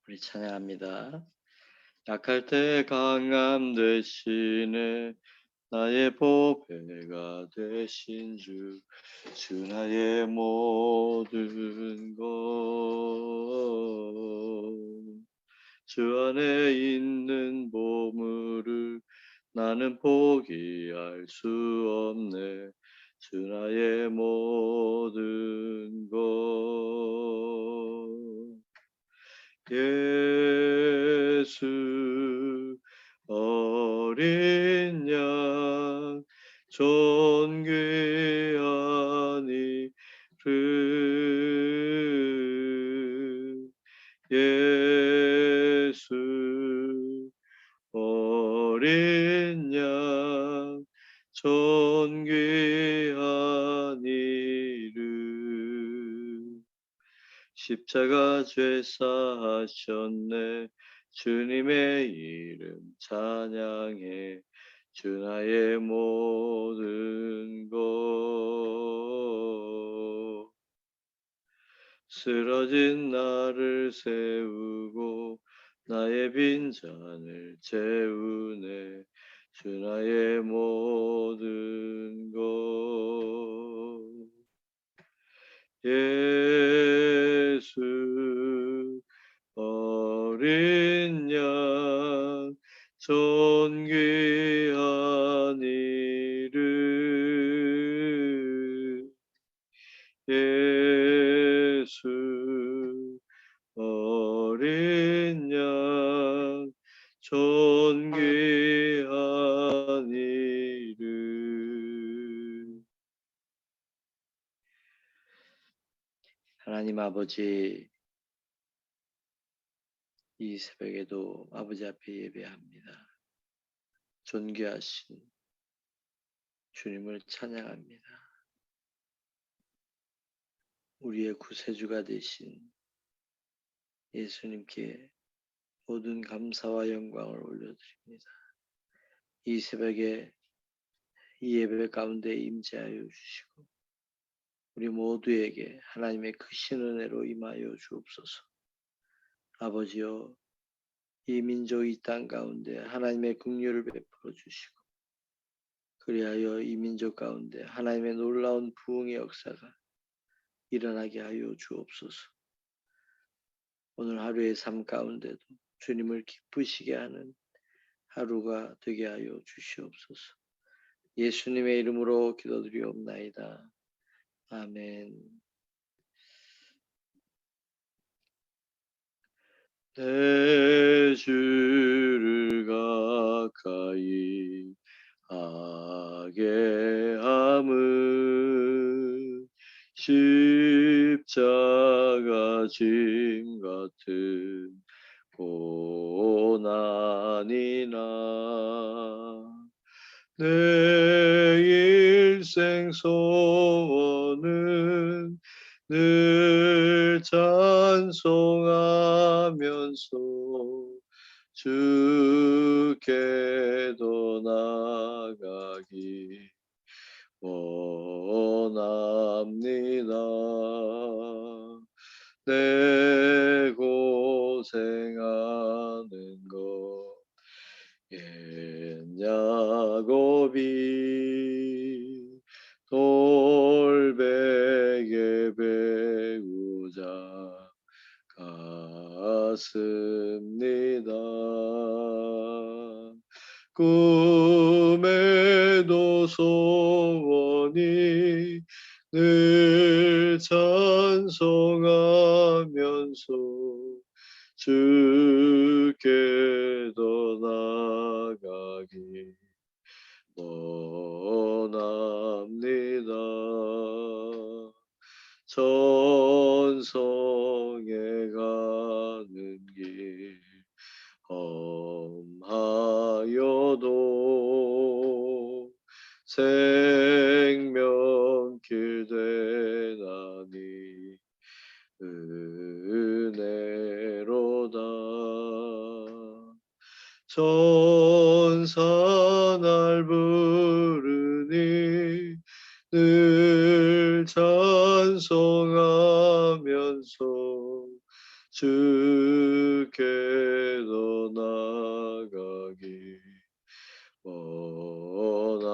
우리 찬양합니다. 약할 때 강함 되시네 나의 보배가 되신 주, 주 나의 모든 것. 주 안에 있는 보물을 나는 포기할 수 없네. 주 나의 모든 것. 예수 어린 양 존귀한 이름 예수 어린 양 존귀한 이름 십자가 죄 사하셨네 주님의 이름 찬양해 주 나의 모든 것 쓰러진 나를 세우고 나의 빈잔을 채우네 주 나의 모든 것 예수 어린 양 존귀한 이름 예수 어린 양 존귀한 이름 하나님 아버지 이 새벽에도 아버지 앞에 예배합니다. 존귀하신 주님을 찬양합니다. 우리의 구세주가 되신 예수님께 모든 감사와 영광을 올려드립니다. 이 새벽에 이 예배 가운데 임재하여 주시고 우리 모두에게 하나님의 크신 은혜로 임하여 주옵소서. 아버지여 이 민족 이 땅 가운데 하나님의 긍휼을 베풀어 주시고 그리하여 이 민족 가운데 하나님의 놀라운 부흥의 역사가 일어나게 하여 주옵소서. 오늘 하루의 삶 가운데도 주님을 기쁘시게 하는 하루가 되게 하여 주시옵소서. 예수님의 이름으로 기도드리옵나이다. 아멘. 내 주를 가까이 하게 함은 십자가 짐 같은 고난이나 내 일생 소원은 늘 찬송하면서 주께도 나가기 원합니다. 내 고생하는 것 옛 야곱이 돌베개 배우자 갔습니다. 꿈에도 소원이 늘 찬송하면서 주께도 나가기 원합니다. 천성에 가는 길 험하여도 생명길 되나니 은혜로다. 천사 날 부르니 늘 찬송하면서 주께로 나가기 원합니다.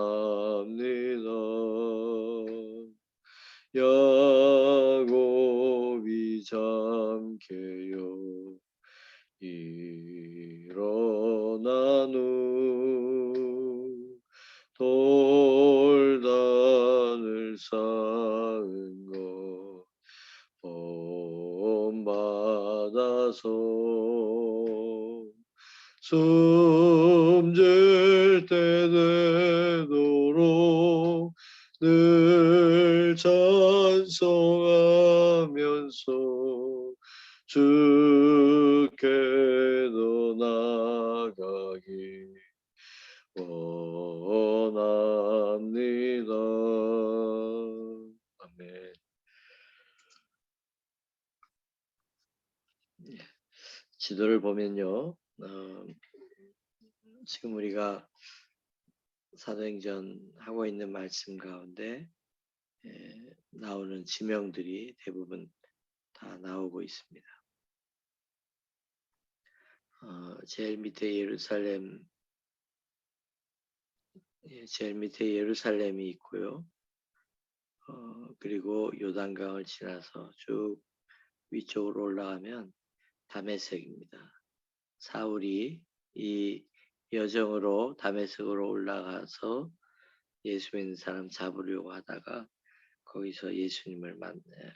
야곱이 잠게요 일어나누 돌단을 쌓은 것 본받아서 숨질 때 되도록 늘 찬송하면서 주께로 나가기 원합니다. 아멘. 지도를 보면요, 지금 우리가 사도행전 하고 있는 말씀 가운데 나오는 지명들이 대부분 다 나오고 있습니다. 제일 밑에 예루살렘이 있고요. 그리고 요단강을 지나서 쭉 위쪽으로 올라가면 다메섹입니다. 사울이 이 여정으로 다메섹으로 올라가서 예수 믿는 사람 잡으려고 하다가 거기서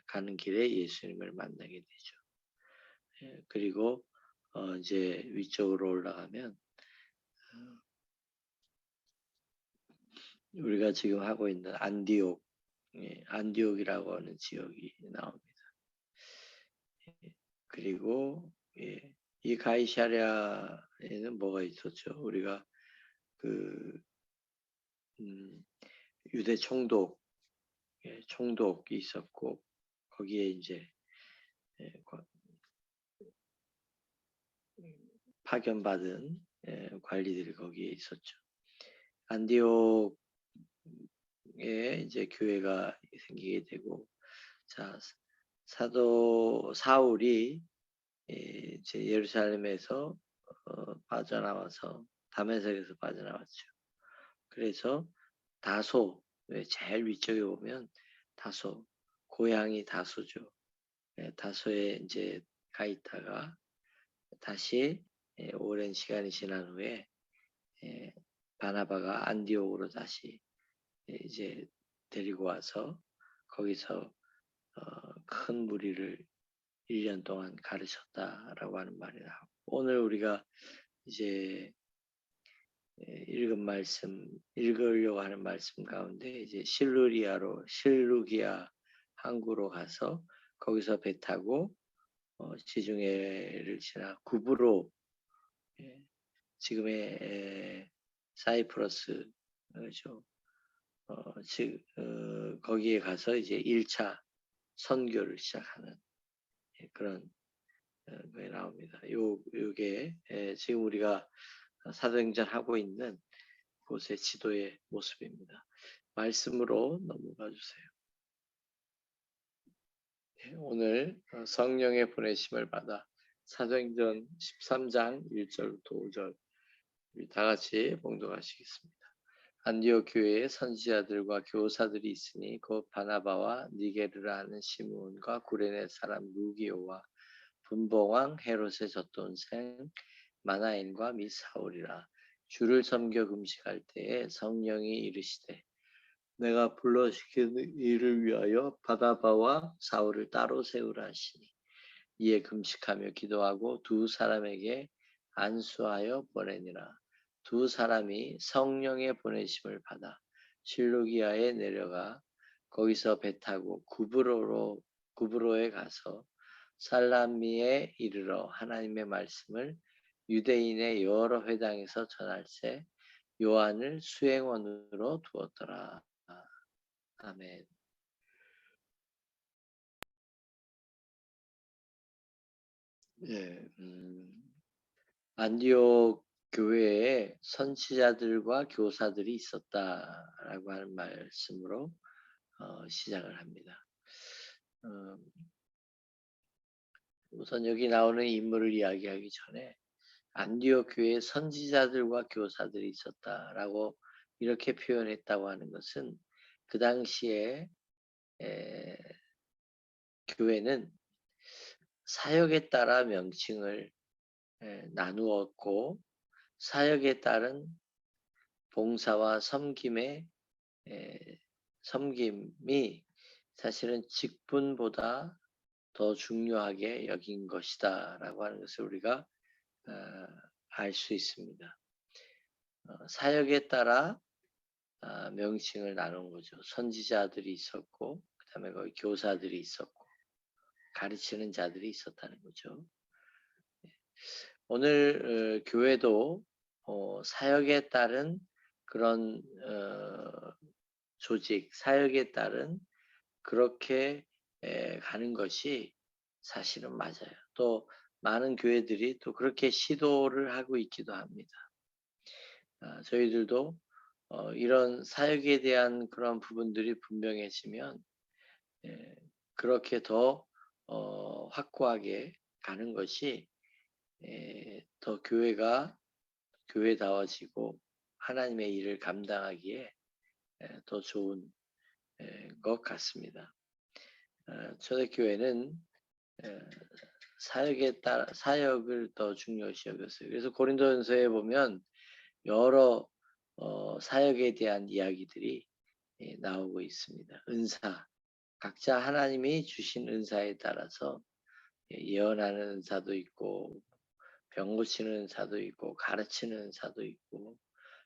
가는 길에 예수님을 만나게 되죠. 그리고 이제 위쪽으로 올라가면 우리가 지금 하고 있는 안디옥이라고 하는 지역이 나옵니다. 그리고 이 가이사랴에는 뭐가 있었죠? 우리가 유대 총독이 있었고 거기에 이제 파견받은 관리들이 거기에 있었죠. 안디옥에 이제 교회가 생기게 되고, 자, 사도 사울이 이제 예루살렘에서 빠져나와서 다메섹에서 빠져나왔죠. 그래서 다소, 제일 위쪽에 보면 다소, 고향이 다소죠. 다소에 이제 가 있다가 다시 오랜 시간이 지난 후에 바나바가 안디옥으로 다시 이제 데리고 와서 거기서 큰 무리를 1년 동안 가르쳤다라고 하는 말이 나오고, 오늘 우리가 이제 읽으려고 하는 말씀 가운데 이제 실루기아 항구로 가서 거기서 배 타고 지중해를 지나 구브로, 지금의 사이프러스죠. 거기에 가서 이제 1차 선교를 시작하는 그런 거에 나옵니다. 요게 지금 우리가 사도행전 하고 있는 곳의 지도의 모습입니다. 말씀으로 넘어가 주세요. 오늘 성령의 보내심을 받아 사도행전 13장 1절부터 5절 다 같이 봉독하시겠습니다. 안디옥 교회에 선지자들과 교사들이 있으니 곧 바나바와 니게르라 하는 시므온과 구레네 사람 루기오와 분봉왕 헤롯의 젖돈생 마나엔과 및 사울이라. 주를 섬겨 금식할 때에 성령이 이르시되 내가 불러시키는 이를 위하여 바나바와 사울을 따로 세우라 하시니, 이에 금식하며 기도하고 두 사람에게 안수하여 보내니라. 두 사람이 성령의 보내심을 받아 실루기아에 내려가 거기서 배 타고 구브로에 가서 살라미에 이르러 하나님의 말씀을 유대인의 여러 회당에서 전할세 요한을 수행원으로 두었더라. 아멘. 안디옥 교회에 선지자들과 교사들이 있었다라고 하는 말씀으로 시작을 합니다. 우선 여기 나오는 인물을 이야기하기 전에 안디옥 교회에 선지자들과 교사들이 있었다라고 이렇게 표현했다고 하는 것은 그 당시에 에, 교회는 사역에 따라 명칭을 나누었고 사역에 따른 봉사와 섬김이 사실은 직분보다 더 중요하게 여긴 것이다라고 하는 것을 우리가 알 수 있습니다. 사역에 따라 명칭을 나눈 거죠. 선지자들이 있었고 그다음에 거기 교사들이 있었고 가르치는 자들이 있었다는 거죠. 오늘 교회도 사역에 따른 그런 조직, 사역에 따른 그렇게 가는 것이 사실은 맞아요. 또 많은 교회들이 또 그렇게 시도를 하고 있기도 합니다. 저희들도 이런 사역에 대한 그런 부분들이 분명해지면 그렇게 더 확고하게 가는 것이 더 교회가 교회다워지고 하나님의 일을 감당하기에 더 좋은 것 같습니다. 초대교회는 사역에 따라 사역을 더 중요시 여겼어요. 그래서 고린도전서에 보면 여러 사역에 대한 이야기들이 나오고 있습니다. 은사, 각자 하나님이 주신 은사에 따라서 예언하는 은사도 있고 병 고치는 은사도 있고 가르치는 은사도 있고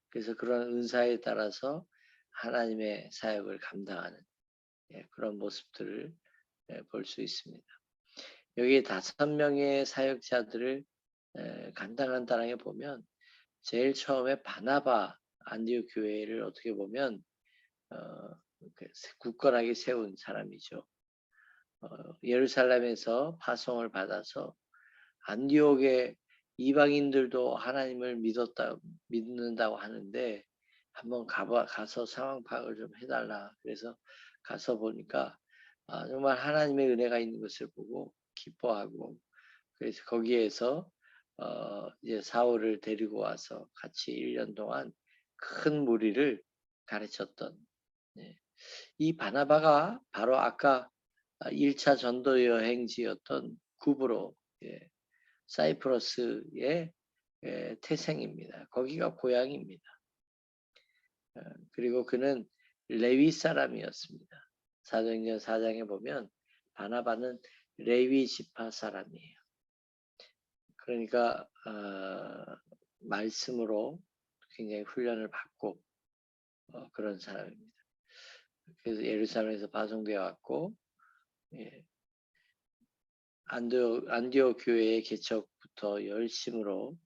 그래서 그런 은사에 따라서 하나님의 사역을 감당하는 그런 모습들을 볼 수 있습니다. 여기 5명의 사역자들을 간단하게 보면 제일 처음에 바나바 안디옥 교회를 어떻게 보면 굳건하게 세운 사람이죠. 예루살렘에서 파송을 받아서 안디옥의 이방인들도 하나님을 믿는다고 하는데 한번 가서 상황 파악을 좀 해달라. 그래서 가서 보니까 정말 하나님의 은혜가 있는 것을 보고 기뻐하고 그래서 거기에서 이제 사울을 데리고 와서 같이 1년 동안 큰 무리를 가르쳤던 이 바나바가 바로 아까 1차 전도 여행지였던 구브로 사이프러스의 태생입니다. 거기가 고향입니다. 그리고 그는 레위 사람이었습니다. 사도행전 4장에 보면 바나바는 레위 지파 사람이에요. 그러니까 말씀으로 굉장히 훈련을 받고 그런 사람입니다. 그래서 예루살렘에서 파송되어 왔고 안디옥 교회의 개척부터 열심으로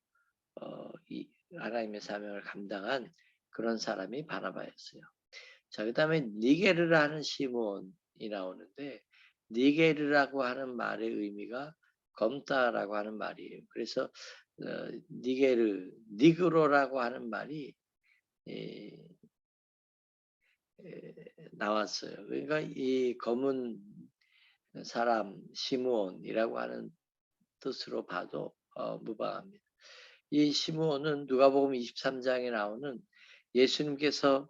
이 하나님의 사명을 감당한 그런 사람이 바나바였어요. 자, 그다음에 니게르라는 시몬이 나오는데 니게르라고 하는 말의 의미가 검다라고 하는 말이에요. 그래서 니그로라고 하는 말이 나왔어요. 그러니까 이 검은 사람 시므온이라고 하는 뜻으로 봐도 무방합니다. 이 시므온은 누가복음 23장에 나오는 예수님께서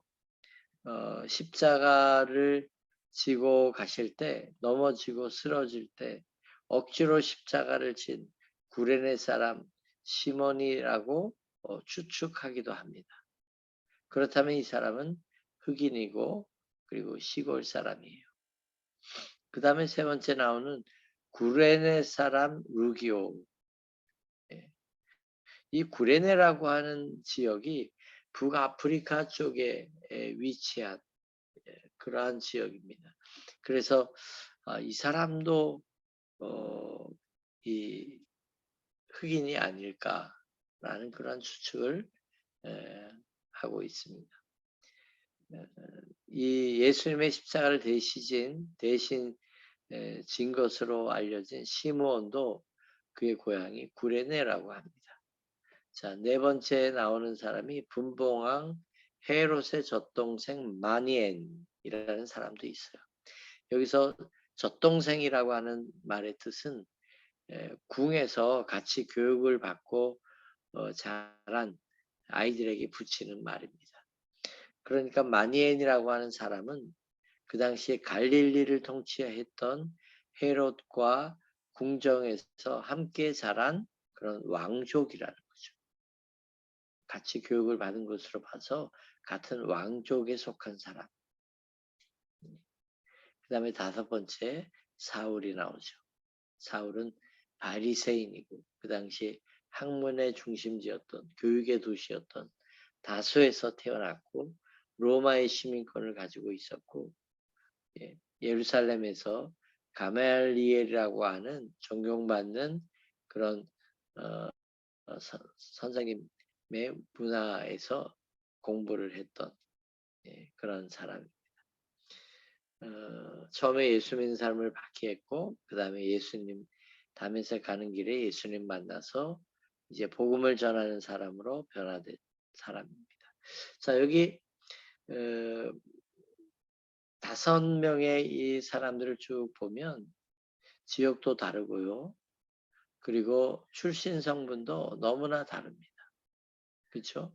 십자가를 지고 가실 때 넘어지고 쓰러질 때 억지로 십자가를 진 구레네 사람 시몬이라고 추측하기도 합니다. 그렇다면 이 사람은 흑인이고 그리고 시골 사람이에요. 그 다음에 세 번째 나오는 구레네 사람 루기오. 이 구레네라고 하는 지역이 북아프리카 쪽에 위치한 그러한 지역입니다. 그래서 이 사람도 이 흑인이 아닐까라는 그런 추측을 하고 있습니다. 이 예수님의 십자가를 대신 진 것으로 알려진 시므온도 그의 고향이 구레네라고 합니다. 자, 네 번째 나오는 사람이 분봉왕 헤롯의 젖동생 마니엔이라는 사람도 있어요. 여기서 젖동생이라고 하는 말의 뜻은 궁에서 같이 교육을 받고 자란 아이들에게 붙이는 말입니다. 그러니까 마니엔이라고 하는 사람은 그 당시에 갈릴리를 통치했던 헤롯과 궁정에서 함께 자란 그런 왕족이라는 거죠. 같이 교육을 받은 것으로 봐서 같은 왕족에 속한 사람. 그다음에 다섯 번째 사울이 나오죠. 사울은 바리새인이고 그 당시에 학문의 중심지였던 교육의 도시였던 다소에서 태어났고 로마의 시민권을 가지고 있었고 예루살렘에서 가말리엘이라고 하는 존경받는 그런 어, 선생님의 문화에서 공부를 했던 그런 사람. 처음에 예수 믿는 사람을 박해했고 그 다음에 예수님 담에색 가는 길에 예수님 만나서 이제 복음을 전하는 사람으로 변화된 사람입니다. 자 여기 어, 5명의 이 사람들을 쭉 보면 지역도 다르고요. 그리고 출신 성분도 너무나 다릅니다. 그렇죠?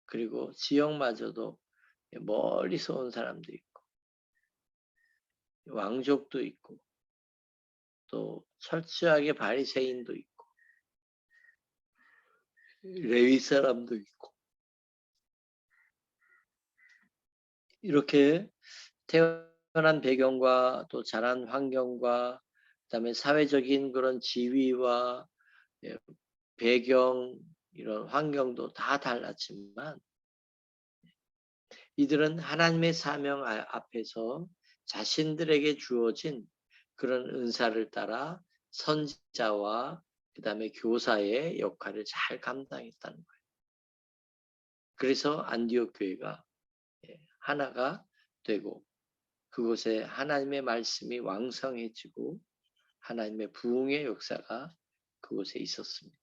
그리고 지역마저도 멀리서 온 사람도 있고 왕족도 있고 또 철저하게 바리새인도 있고 레위 사람도 있고 이렇게 태어난 배경과 또 자란 환경과 그다음에 사회적인 그런 지위와 예, 배경 이런 환경도 다 달랐지만 이들은 하나님의 사명 앞에서 자신들에게 주어진 그런 은사를 따라 선지자와 그다음에 교사의 역할을 잘 감당했다는 거예요. 그래서 안디옥 교회가 하나가 되고 그곳에 하나님의 말씀이 왕성해지고 하나님의 부흥의 역사가 그곳에 있었습니다.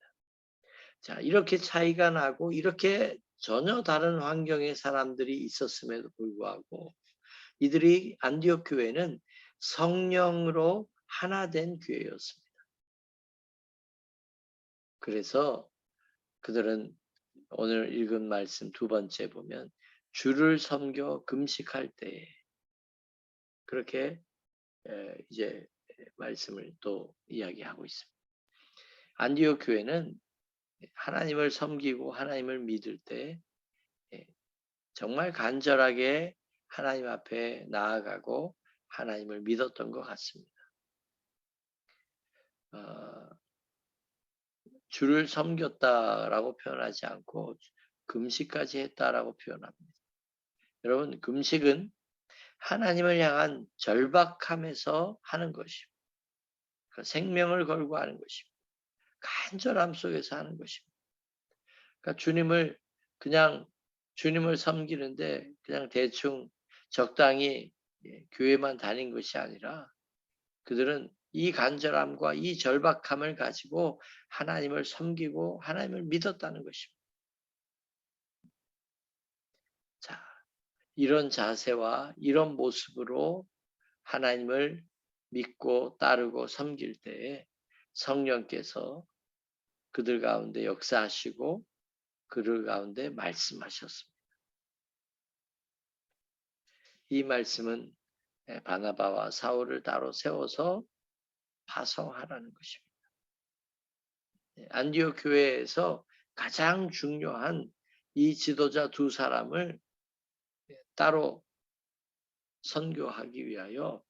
자, 이렇게 차이가 나고 이렇게 전혀 다른 환경의 사람들이 있었음에도 불구하고 이들이 안디옥 교회는 성령으로 하나 된 교회였습니다. 그래서 그들은 오늘 읽은 말씀 두 번째 보면 주를 섬겨 금식할 때 그렇게 이제 말씀을 또 이야기하고 있습니다. 안디옥 교회는 하나님을 섬기고 하나님을 믿을 때 정말 간절하게 하나님 앞에 나아가고 하나님을 믿었던 것 같습니다. 주를 섬겼다라고 표현하지 않고 금식까지 했다라고 표현합니다. 여러분 금식은 하나님을 향한 절박함에서 하는 것입니다. 생명을 걸고 하는 것입니다. 간절함 속에서 하는 것입니다. 그러니까 그냥 주님을 섬기는데 그냥 대충 적당히 교회만 다닌 것이 아니라 그들은 이 간절함과 이 절박함을 가지고 하나님을 섬기고 하나님을 믿었다는 것입니다. 자, 이런 자세와 이런 모습으로 하나님을 믿고 따르고 섬길 때에 성령께서 그들 가운데 역사하시고 그들 가운데 말씀하셨습니다. 이 말씀은 바나바와 사울을 따로 세워서 파송하라는 것입니다. 안디옥 교회에서 가장 중요한 이 지도자 두 사람을 따로 선교하기 위하여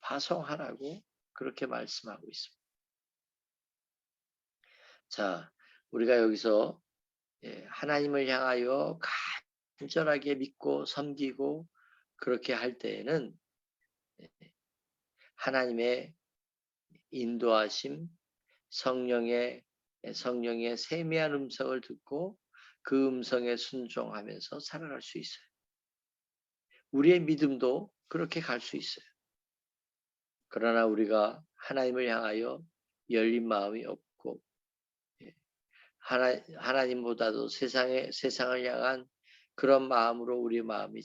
파송하라고 그렇게 말씀하고 있습니다. 자, 우리가 여기서 하나님을 향하여 간절하게 믿고 섬기고 그렇게 할 때에는 하나님의 인도하심, 성령의 세미한 음성을 듣고 그 음성에 순종하면서 살아갈 수 있어요. 우리의 믿음도 그렇게 갈 수 있어요. 그러나 우리가 하나님을 향하여 열린 마음이 없고 하나님보다도 세상을 향한 그런 마음으로 우리 마음이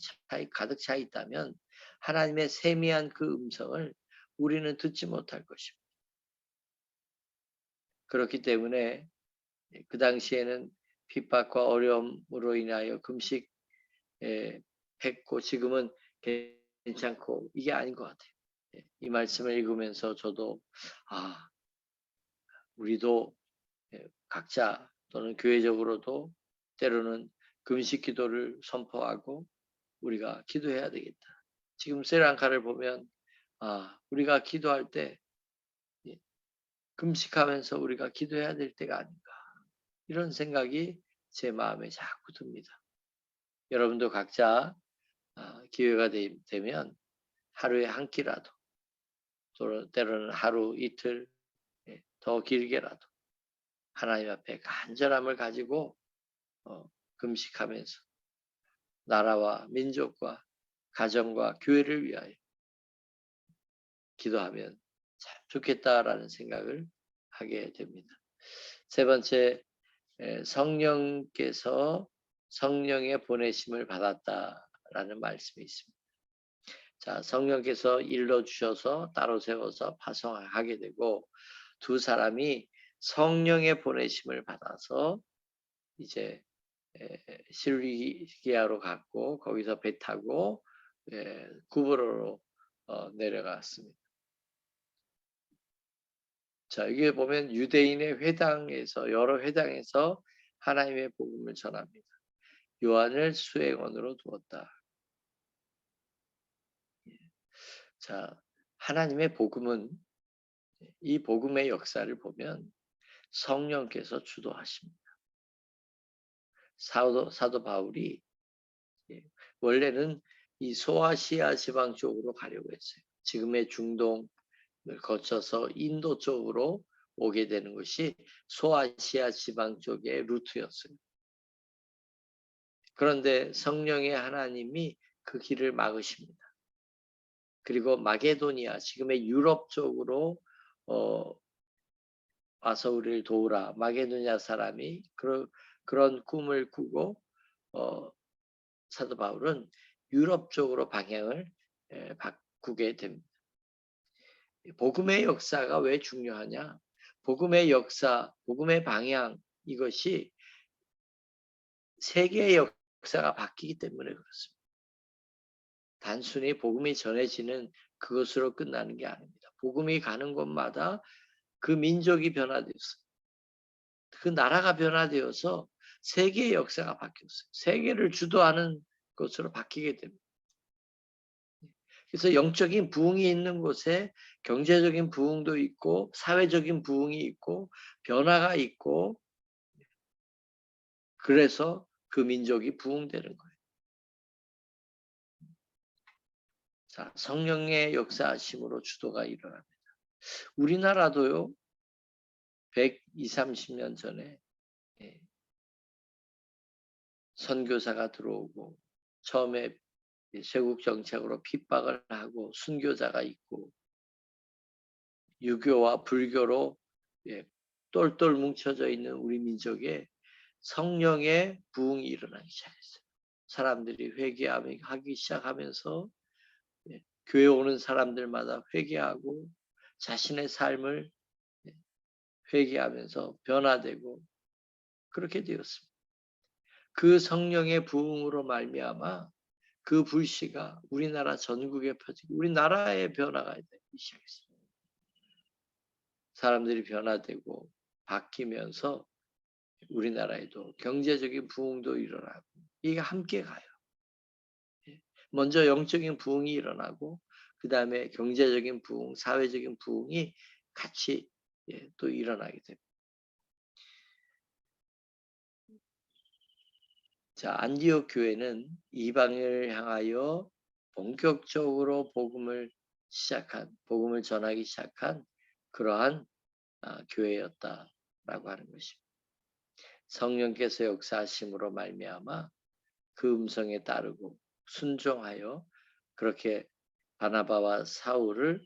가득 차 있다면 하나님의 세미한 그 음성을 우리는 듣지 못할 것입니다. 그렇기 때문에 그 당시에는 핍박과 어려움으로 인하여 금식 했고 지금은 괜찮고 이게 아닌 것 같아요. 이 말씀을 읽으면서 저도 아 우리도 각자 또는 교회적으로도 때로는 금식 기도를 선포하고 우리가 기도해야 되겠다. 지금 스리랑카를 보면 우리가 기도할 때 예, 금식하면서 우리가 기도해야 될 때가 아닌가 이런 생각이 제 마음에 자꾸 듭니다. 여러분도 각자 기회가 되면 하루에 한 끼라도 또 때로는 하루 이틀 더 길게라도 하나님 앞에 간절함을 가지고 금식하면서 나라와 민족과 가정과 교회를 위하여 기도하면 참 좋겠다라는 생각을 하게 됩니다. 세 번째, 성령께서 성령의 보내심을 받았다라는 말씀이 있습니다. 자, 성령께서 일러 주셔서 따로 세워서 파송하게 되고 두 사람이 성령의 보내심을 받아서 이제 실리기아로 갔고 거기서 배 타고 구브로로 내려갔습니다. 자, 여기에 보면 유대인의 회당에서 여러 회당에서 하나님의 복음을 전합니다. 요한을 수행원으로 두었다. 자, 하나님의 복음은 이 복음의 역사를 보면 성령께서 주도하십니다. 사도 바울이 원래는 이 소아시아 지방 쪽으로 가려고 했어요. 지금의 중동을 거쳐서 인도 쪽으로 오게 되는 것이 소아시아 지방 쪽의 루트였어요. 그런데 성령의 하나님이 그 길을 막으십니다. 그리고 마게도니아, 지금의 유럽 쪽으로 와서 우리를 도우라. 마게도니아 사람이 그런 꿈을 꾸고 사도 바울은 유럽 쪽으로 방향을 바꾸게 됩니다. 복음의 역사가 왜 중요하냐? 복음의 역사, 복음의 방향 이것이 세계의 역사가 바뀌기 때문에 그렇습니다. 단순히 복음이 전해지는 그것으로 끝나는 게 아닙니다. 복음이 가는 곳마다 그 민족이 변화되었어요. 그 나라가 변화되어서 세계의 역사가 바뀌었어요. 세계를 주도하는 것으로 바뀌게 됩니다. 그래서 영적인 부흥이 있는 곳에 경제적인 부흥도 있고 사회적인 부흥이 있고 변화가 있고 그래서 그 민족이 부흥되는 거예요. 자, 성령의 역사하심으로 주도가 일어납니다. 우리나라도요. 120, 30년 전에 선교사가 들어오고 처음에 쇄국 정책으로 핍박을 하고 순교자가 있고 유교와 불교로 똘똘 뭉쳐져 있는 우리 민족에 성령의 부흥이 일어나기 시작했어요. 사람들이 회개하기 시작하면서 교회 오는 사람들마다 회개하고 자신의 삶을 회개하면서 변화되고 그렇게 되었습니다. 그 성령의 부흥으로 말미암아 그 불씨가 우리나라 전국에 퍼지고 우리나라의 변화가 되기 시작했습니다. 사람들이 변화되고 바뀌면서 우리나라에도 경제적인 부흥도 일어나고 이게 함께 가요. 먼저 영적인 부흥이 일어나고 그 다음에 경제적인 부흥, 사회적인 부흥이 같이 또 일어나게 됩니다. 자, 안디옥 교회는 이방을 향하여 본격적으로 복음을 전하기 시작한 그러한 교회였다라고 하는 것입니다. 성령께서 역사하심으로 말미암아 그 음성에 따르고 순종하여 그렇게 바나바와 사울을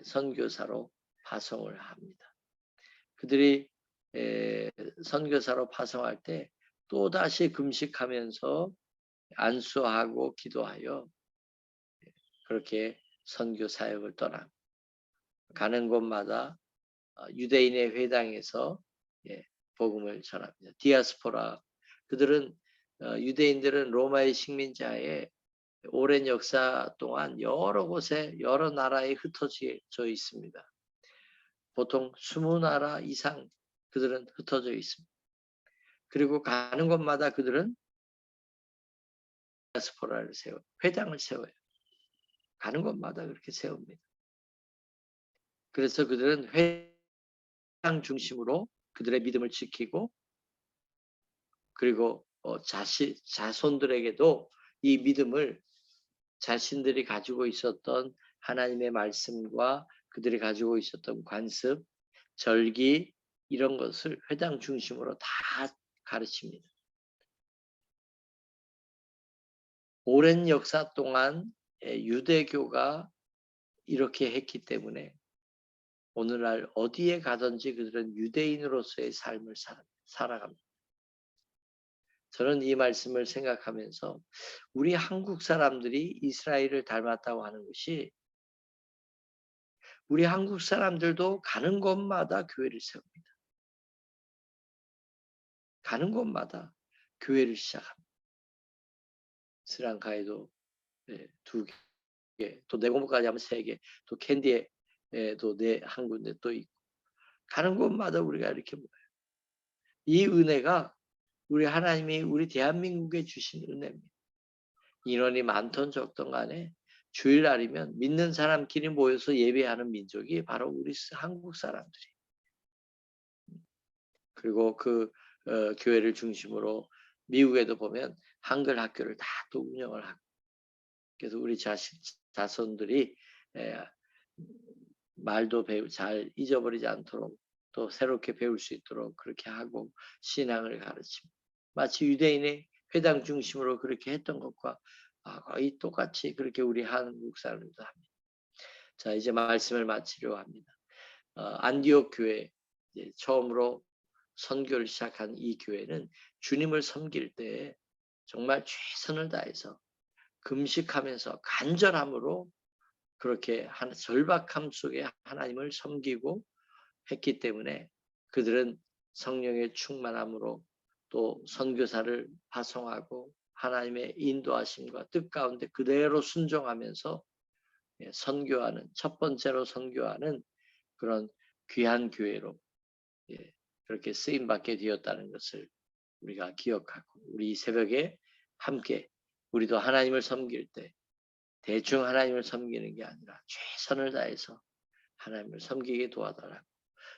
선교사로 파송을 합니다. 그들이 선교사로 파송할 때 또다시 금식하면서 안수하고 기도하여 그렇게 선교 사역을 떠나 가는 곳마다 유대인의 회당에서 복음을 전합니다. 디아스포라, 그들은 유대인들은 로마의 식민자에 오랜 역사 동안 여러 곳에 여러 나라에 흩어져 있습니다. 보통 20나라 이상 그들은 흩어져 있습니다. 그리고 가는 곳마다 그들은 디아스포라를 세워요. 회당을 세워요. 가는 곳마다 그렇게 세웁니다. 그래서 그들은 회당 중심으로 그들의 믿음을 지키고, 그리고 자손들에게도 이 믿음을 자신들이 가지고 있었던 하나님의 말씀과 그들이 가지고 있었던 관습, 절기, 이런 것을 회당 중심으로 다 가르칩니다. 오랜 역사 동안 유대교가 이렇게 했기 때문에 오늘날 어디에 가든지 그들은 유대인으로서의 삶을 살아갑니다. 저는 이 말씀을 생각하면서 우리 한국 사람들이 이스라엘을 닮았다고 하는 것이, 우리 한국 사람들도 가는 곳마다 교회를 세웁니다. 가는 곳마다 교회를 시작합니다. 스리랑카에도 2개, 또 내공부까지 하면 3개, 또 캔디에도 한 군데 또 있고, 가는 곳마다 우리가 이렇게 모여요. 이 은혜가 우리 하나님이 우리 대한민국에 주신 은혜입니다. 인원이 많던 적던 간에 주일날이면 믿는 사람끼리 모여서 예배하는 민족이 바로 우리 한국 사람들이. 그리고 그 교회를 중심으로 미국에도 보면 한글 학교를 다 또 운영을 하고, 그래서 우리 자손들이 말도 잘 잊어버리지 않도록 또 새롭게 배울 수 있도록 그렇게 하고 신앙을 가르칩니다. 마치 유대인의 회당 중심으로 그렇게 했던 것과 거의 똑같이 그렇게 우리 한국 사람들도 합니다. 자, 이제 말씀을 마치려 합니다. 안디옥 교회, 처음으로 선교를 시작한 이 교회는 주님을 섬길 때 정말 최선을 다해서 금식하면서 간절함으로 그렇게 절박함 속에 하나님을 섬기고 했기 때문에 그들은 성령의 충만함으로 또 선교사를 파송하고 하나님의 인도하심과 뜻 가운데 그대로 순종하면서 선교하는, 첫 번째로 선교하는 그런 귀한 교회로 그렇게 쓰임받게 되었다는 것을 우리가 기억하고, 우리 이 새벽에 함께 우리도 하나님을 섬길 때 대충 하나님을 섬기는 게 아니라 최선을 다해서 하나님을 섬기게 도와달라고,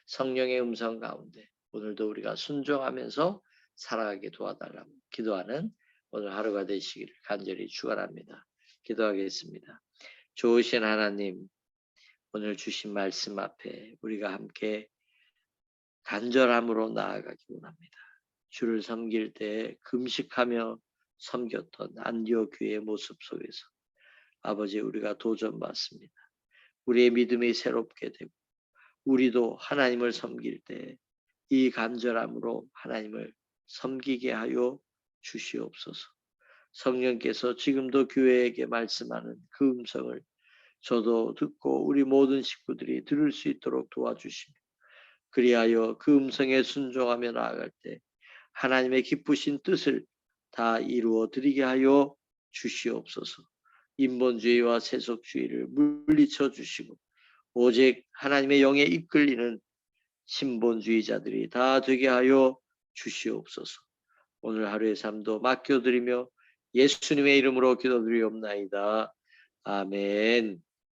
성령의 음성 가운데 오늘도 우리가 순종하면서 살아가게 도와달라고 기도하는 오늘 하루가 되시기를 간절히 축원합니다. 기도하겠습니다. 좋으신 하나님, 오늘 주신 말씀 앞에 우리가 함께 간절함으로 나아가기 원합니다. 주를 섬길 때 금식하며 섬겼던 안디옥 교회의 모습 속에서 아버지, 우리가 도전받습니다. 우리의 믿음이 새롭게 되고 우리도 하나님을 섬길 때 이 간절함으로 하나님을 섬기게 하여 주시옵소서. 성령께서 지금도 교회에게 말씀하는 그 음성을 저도 듣고 우리 모든 식구들이 들을 수 있도록 도와주시며, 그리하여 그 음성에 순종하며 나아갈 때 하나님의 기쁘신 뜻을 다 이루어 드리게 하여 주시옵소서. 인본주의와 세속주의를 물리쳐 주시고 오직 하나님의 영에 이끌리는 신본주의자들이 다 되게 하여 주시옵소서. 오늘 하루의 삶도 맡겨드리며 예수님의 이름으로 기도드리옵나이다. 아멘.